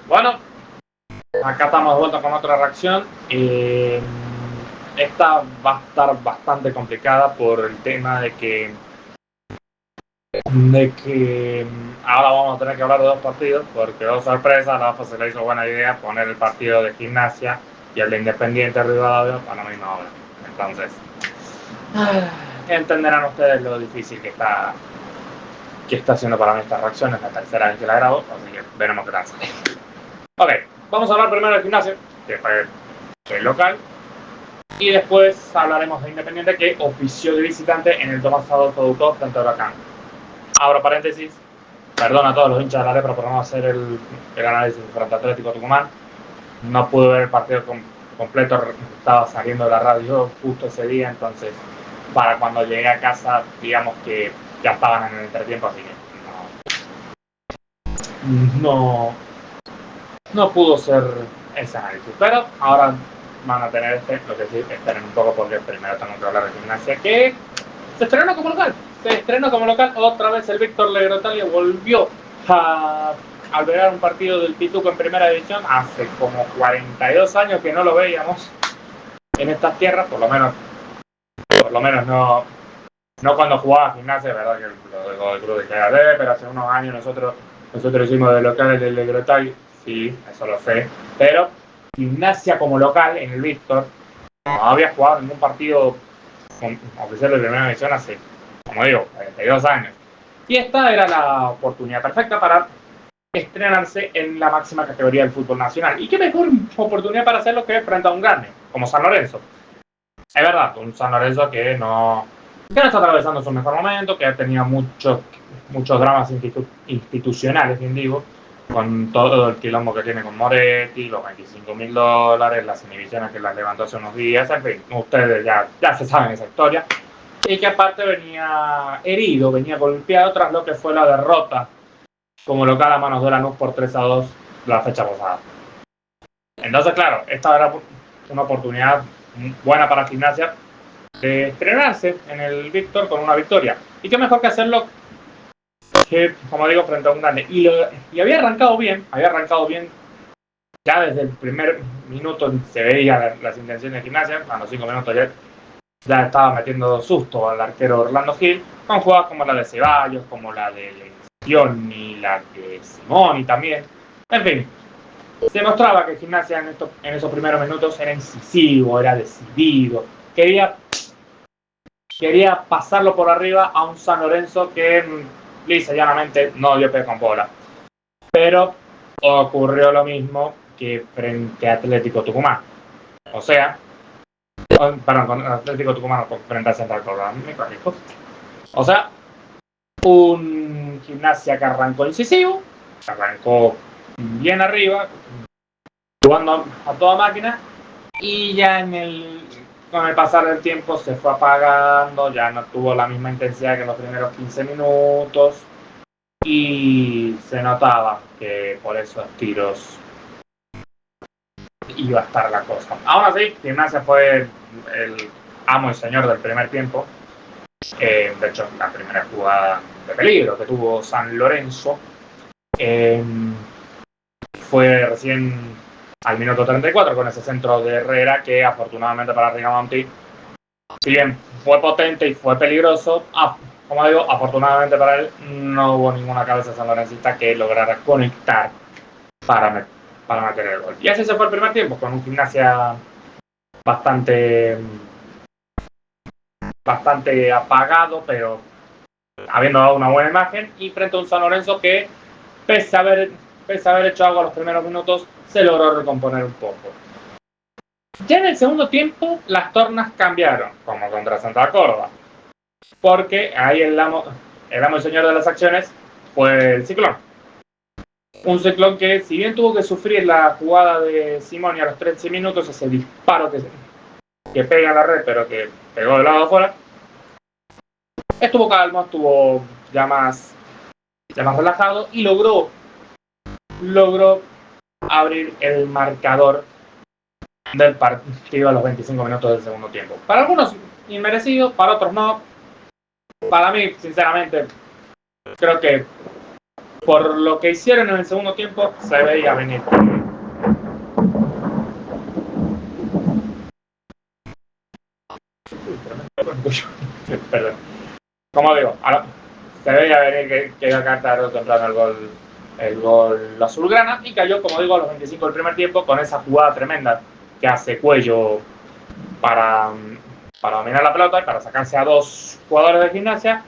Bueno, acá estamos de vuelta con otra reacción. Esta va a estar bastante complicada por el tema de que ahora vamos a tener que hablar de dos partidos, porque dos sorpresas. A la se le hizo buena idea poner el partido de Gimnasia y el de Independiente Rivadavia para la misma hora. Entonces, entenderán ustedes lo difícil que está haciendo para mí esta reacción. Es la tercera vez que la grabo, así que veremos qué tal sale. Ok, vamos a hablar primero de Gimnasia, que fue el local, y después hablaremos de Independiente, que ofició de visitante en el Tomás Adolfo Ducó frente a Huracán. Abro paréntesis, perdón a todos los hinchas de la Lepra por no hacer el análisis frente a Atlético Tucumán. No pude ver el partido completo, estaba saliendo de la radio justo ese día, entonces para cuando llegué a casa, digamos que ya estaban en el entretiempo, así que no pudo ser ese análisis. Pero ahora van a tener lo que sí, esperen un poco porque primero tengo que hablar de Gimnasia, que se estrenó como local. Otra vez el Víctor Legrotalia volvió a albergar un partido del Pituco en primera división. Hace como 42 años que no lo veíamos en estas tierras, por lo menos no cuando jugaba Gimnasia, verdad que lo del club de GAD, pero hace unos años nosotros hicimos de locales del Legrotalia, sí, eso lo sé, pero Gimnasia como local en el Víctor no había jugado ningún partido oficial de primera división hace, como digo, 42 años. Y esta era la oportunidad perfecta para estrenarse en la máxima categoría del fútbol nacional. Y qué mejor oportunidad para hacerlo que frente a un grande, como San Lorenzo. Es verdad, un San Lorenzo que no está atravesando su mejor momento, que ha tenido muchos dramas institucionales, bien digo, con todo el quilombo que tiene con Moretti, los $25.000, las inhibiciones que las levantó hace unos días, en fin, ustedes ya se saben esa historia. Y que aparte venía herido, venía golpeado tras lo que fue la derrota como local a manos de Lanús por 3-2 la fecha pasada. Entonces, claro, esta era una oportunidad buena para Gimnasia de estrenarse en el Víctor con una victoria. Y qué mejor que hacerlo que, como digo, frente a un grande. Y había arrancado bien, ya desde el primer minuto se veía las intenciones de Gimnasia. A los 5 minutos ya estaba metiendo susto al arquero Orlando Gil, con jugadas como la de Ceballos, como la de Scioni, la de Simoni también. En fin, se mostraba que Gimnasia en esos primeros minutos era incisivo, era decidido, quería pasarlo por arriba a un San Lorenzo que lisa y llanamente no dio pie con bola. Pero ocurrió lo mismo que frente a Atlético Tucumán. O sea, perdón, con Atlético Tucumán frente a Central Córdoba. O sea, un Gimnasia que arrancó incisivo, arrancó bien arriba, jugando a toda máquina, y ya con el pasar del tiempo se fue apagando, ya no tuvo la misma intensidad que en los primeros 15 minutos, y se notaba que por esos tiros iba a estar la cosa. Aún así, Gimnasia fue el amo y señor del primer tiempo. De hecho, la primera jugada de peligro que tuvo San Lorenzo fue recién al minuto 34 con ese centro de Herrera que afortunadamente para Rigamonti, si bien fue potente y fue peligroso, como digo, afortunadamente para él no hubo ninguna cabeza sanlorencista que lograra conectar para meter el gol. Y así se fue el primer tiempo, con un Gimnasia bastante apagado, pero habiendo dado una buena imagen, y frente a un San Lorenzo que, pese a haber hecho algo a los primeros minutos, se logró recomponer un poco. Ya en el segundo tiempo, las tornas cambiaron, como contra Santa Córdoba, porque ahí el amo y señor de las acciones fue el Ciclón. Un Ciclón que, si bien tuvo que sufrir la jugada de Simoni a los 13 minutos, ese disparo que pega a la red, pero que pegó del lado afuera, estuvo calmo, estuvo ya más relajado y logró abrir el marcador del partido a los 25 minutos del segundo tiempo. Para algunos inmerecido, para otros no. Para mí, sinceramente, creo que por lo que hicieron en el segundo tiempo, se veía venir. Perdón. Como digo, se veía venir que iba a caer tarde o temprano el gol azulgrana y cayó, como digo, a los 25 del primer tiempo con esa jugada tremenda que hace Cuello para dominar la pelota y para sacarse a dos jugadores de Gimnasia.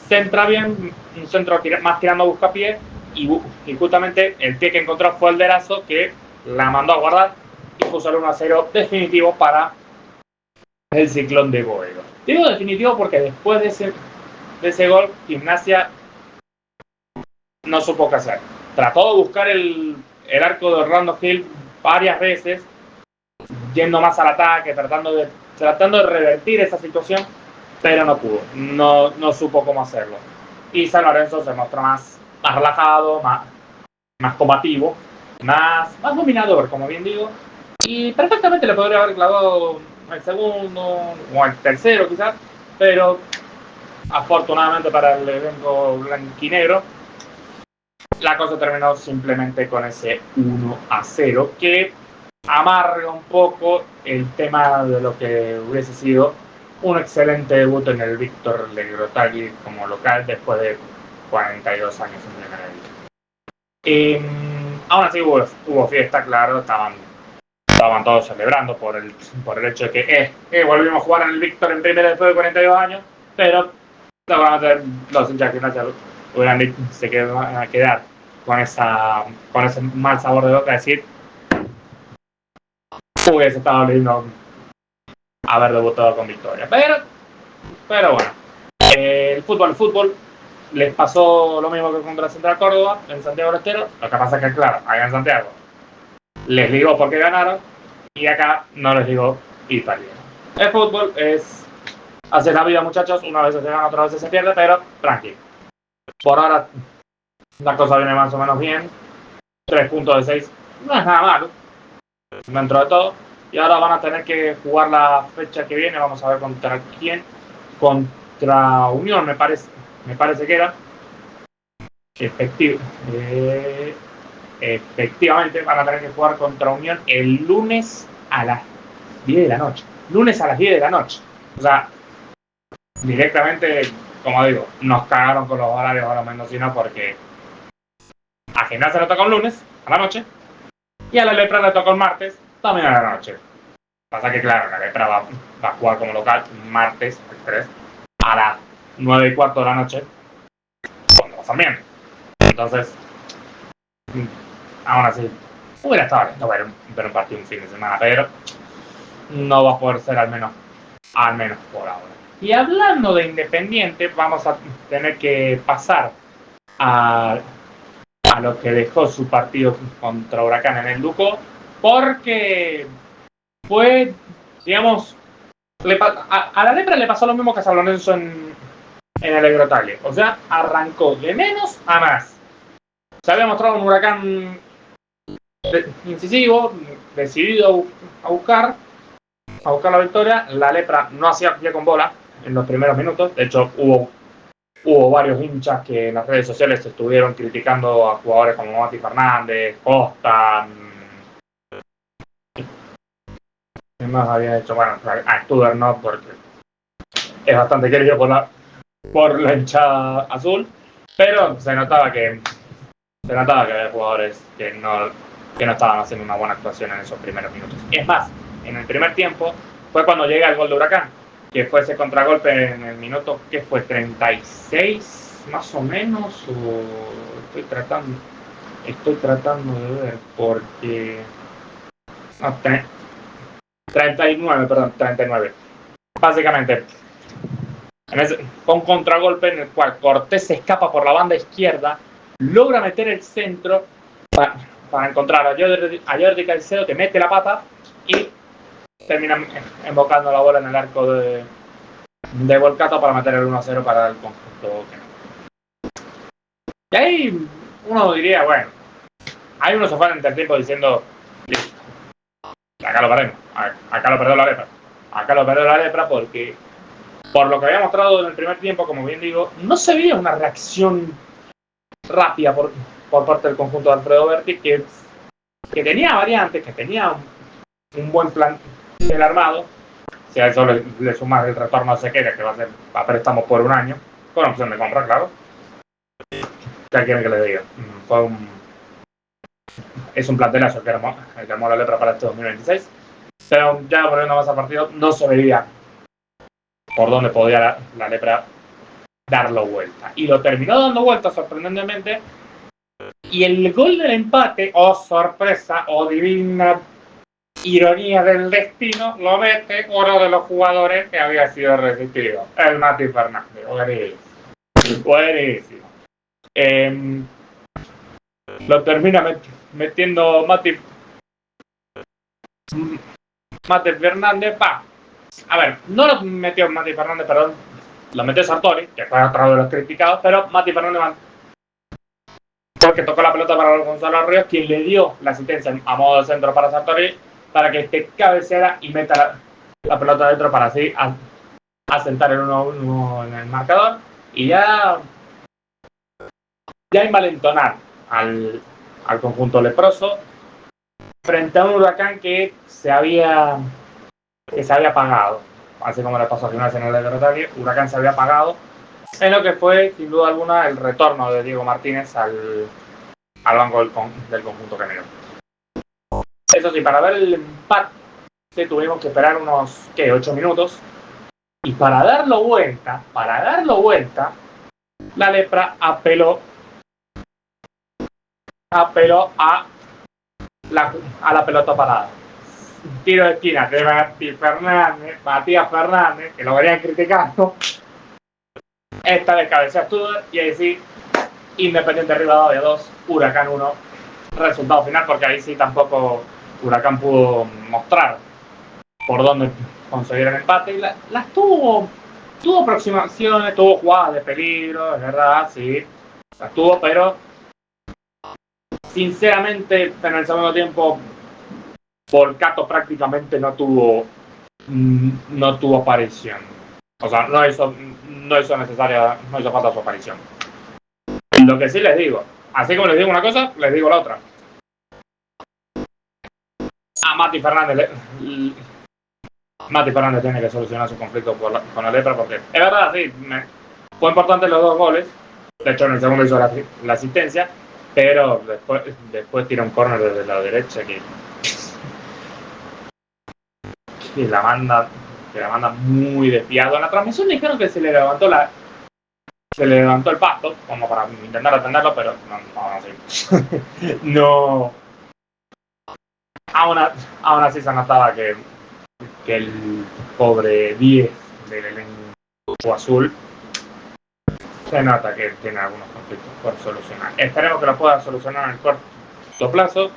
Centra bien, un centro más tirando a buscapié y justamente el pie que encontró fue el de Erazo, que la mandó a guardar y puso el 1-0 definitivo para el Ciclón de Boedo. Digo definitivo porque después de ese gol, Gimnasia no supo qué hacer. Trató de buscar el arco de Orlando Gil varias veces, yendo más al ataque, tratando de revertir esa situación, pero no pudo, no supo cómo hacerlo. Y San Lorenzo se mostró más relajado, más combativo, más dominador, como bien digo, y perfectamente le podría haber clavado el segundo o el tercero quizás, pero afortunadamente para el elenco blanquinegro, la cosa terminó simplemente con ese 1-0 que amarga un poco el tema de lo que hubiese sido un excelente debut en el Víctor Legrotagui como local después de 42 años en primera división. Aún así hubo fiesta, claro, estaban todos celebrando por el hecho de que volvimos a jugar en el Víctor en primera después de 42 años, pero seguramente los hinchas de Gimnasia se van a quedar con ese mal sabor de boca, decir, hubiese estado lindo haber debutado con victoria. Pero bueno, el fútbol les pasó lo mismo que contra Central Córdoba en Santiago del Estero. Lo que pasa es que, claro, allá en Santiago les digo porque ganaron y acá no les digo y perdieron. El fútbol es hacer la vida, muchachos. Una vez se gana, otra vez se pierde, pero tranquilo. Por ahora la cosa viene más o menos bien. 3 puntos de 6 no es nada malo dentro de todo. Y ahora van a tener que jugar la fecha que viene. Vamos a ver contra quién. Contra Unión, me parece que era. Efectivamente van a tener que jugar contra Unión el lunes a las 10 de la noche. Lunes a las 10 de la noche. O sea, directamente, como digo, nos cagaron con los horarios a los mendocinos porque a Gimnasia le toca un lunes a la noche y a la Lepra le toca un martes también a la noche. Pasa que, claro, la Lepra va a jugar como local martes, el 3, a las 9:15 de la noche, cuando lo también. Entonces, aún así, hubiera estado lindo ver un partido un fin de semana, pero no va a poder ser al menos por ahora. Y hablando de Independiente, vamos a tener que pasar a lo que dejó su partido contra Huracán en el Ducó, porque fue, digamos, a la Lepra le pasó lo mismo que a San Lorenzo en el Agrotagle. O sea, arrancó de menos a más. Se había mostrado un Huracán incisivo, decidido a buscar la victoria. La Lepra no hacía pie con bola en los primeros minutos. De hecho, hubo varios hinchas que en las redes sociales estuvieron criticando a jugadores como Mati Fernández, Costa. ¿Quién más había hecho? Bueno, a Studer no, porque es bastante querido por la hinchada azul. Pero se notaba que había jugadores que no estaban haciendo una buena actuación en esos primeros minutos. Y es más, en el primer tiempo fue cuando llega el gol de Huracán, que fue ese contragolpe en el minuto, ¿qué fue? 36 más o menos, o estoy tratando de ver, porque no, 39. Básicamente, con un contragolpe en el cual Cortés se escapa por la banda izquierda, logra meter el centro para encontrar a Jordi Caicedo, que mete la pata y termina embocando la bola en el arco de Volcato para meter el 1-0 para el conjunto. Y ahí uno diría, bueno, ahí uno se fue en el tiempo diciendo, acá lo perdemos, acá lo perdió la Lepra. Acá lo perdió la Lepra porque, por lo que había mostrado en el primer tiempo, como bien digo, no se veía una reacción rápida por parte del conjunto de Alfredo Berti, que tenía variantes, que tenía un buen plan armado. Si a eso le sumas el retorno a Sequeira, que va a ser a préstamo por un año, con opción de compra, claro. ¿Qué quieren que les diga? Es un plantelazo el que armó la Lepra para este 2026. Pero ya volviendo más al partido, no se veía por dónde podía la Lepra darlo vuelta. Y lo terminó dando vuelta sorprendentemente. Y el gol del empate, oh sorpresa, oh divina ironía del destino, lo mete uno de los jugadores que había sido resistido, el Mati Fernández. Buenísimo. Lo termina metiendo Mati Fernández. A ver, no lo metió Mati Fernández, perdón. Lo metió Sartori, que fue otro de los criticados, pero Mati Fernández porque tocó la pelota para Gonzalo Ríos, quien le dio la asistencia a modo de centro para Sartori, para que este cabeceara y meta la pelota dentro para así asentar el 1-1 en el marcador y ya envalentonar al conjunto leproso frente a un Huracán que se había apagado, así como le pasó a Gimnasia en el Agrotalia. Huracán se había apagado en lo que fue sin duda alguna el retorno de Diego Martínez al banco del conjunto canero. Eso sí, para ver el empate tuvimos que esperar unos 8 minutos, y para darlo vuelta, la Lepra apeló a la pelota parada. Tiro de esquina de Matías Fernández, que lo venían criticando. Esta vez cabecea Studer y ahí sí, Independiente Rivadavia 2, Huracán 1. Resultado final, porque ahí sí tampoco Huracán pudo mostrar por dónde conseguir el empate. Y las tuvo aproximaciones, tuvo jugadas de peligro, es verdad, sí. Las tuvo, pero sinceramente en el segundo tiempo Volcato prácticamente no tuvo aparición. O sea, no hizo falta su aparición. Lo que sí les digo, así como les digo una cosa, les digo la otra. A Mati Fernández tiene que solucionar su conflicto con la Lepra, porque es verdad, sí, fue importante los 2 goles. De hecho, en el segundo hizo la asistencia, pero después tira un córner desde la derecha que la manda muy desviado. En la transmisión dijeron que se le levantó el pasto, como para intentar atenderlo, pero no. Aún así se notaba que el pobre 10 del elenco azul se nota que tiene algunos conflictos por solucionar. Esperemos que lo pueda solucionar en el corto plazo.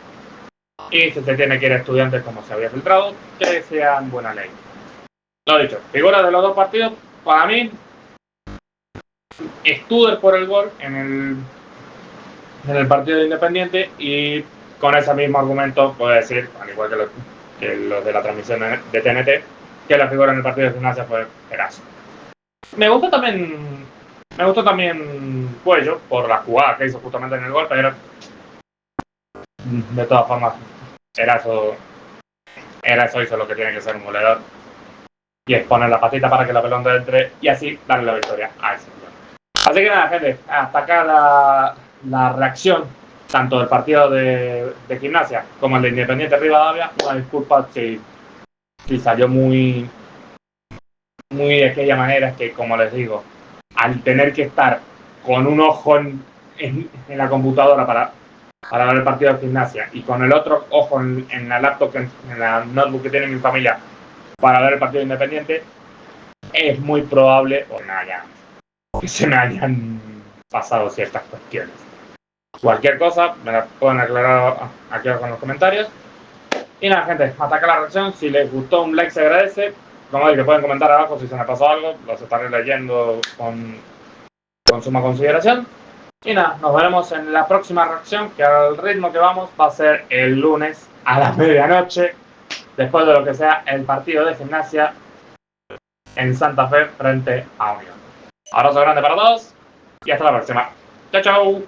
Y si se tiene que ir a Estudiantes como se había filtrado, que sean buena ley. Lo dicho, figura de los 2 partidos, para mí, Studer por el gol en el partido de Independiente, y con ese mismo argumento puedo decir, al igual que los de la transmisión de TNT, que la figura en el partido de Gimnasia fue Erazo. Me gustó también Cuello por la jugada que hizo justamente en el gol, pero de todas formas Erazo hizo lo que tiene que ser un goleador, y es poner la patita para que la pelota entre y así darle la victoria a ese jugador. Así que nada, gente, hasta acá la reacción tanto del partido de Gimnasia como el de Independiente Rivadavia. Una disculpa si salió muy de aquella manera, es que, como les digo, al tener que estar con un ojo en la computadora para ver el partido de Gimnasia y con el otro ojo en la laptop, en la notebook que tiene mi familia para ver el partido Independiente, es muy probable que se me hayan pasado ciertas cuestiones. Cualquier cosa me la pueden aclarar aquí abajo en los comentarios. Y nada, gente, hasta acá la reacción. Si les gustó, un like se agradece. Como dije, pueden comentar abajo si se me pasó algo, los estaré leyendo con suma consideración. Y nada, nos veremos en la próxima reacción, que al ritmo que vamos va a ser el lunes a las 12:00, después de lo que sea el partido de Gimnasia en Santa Fe frente a Unión. Abrazo grande para todos y hasta la próxima. Chao, chao.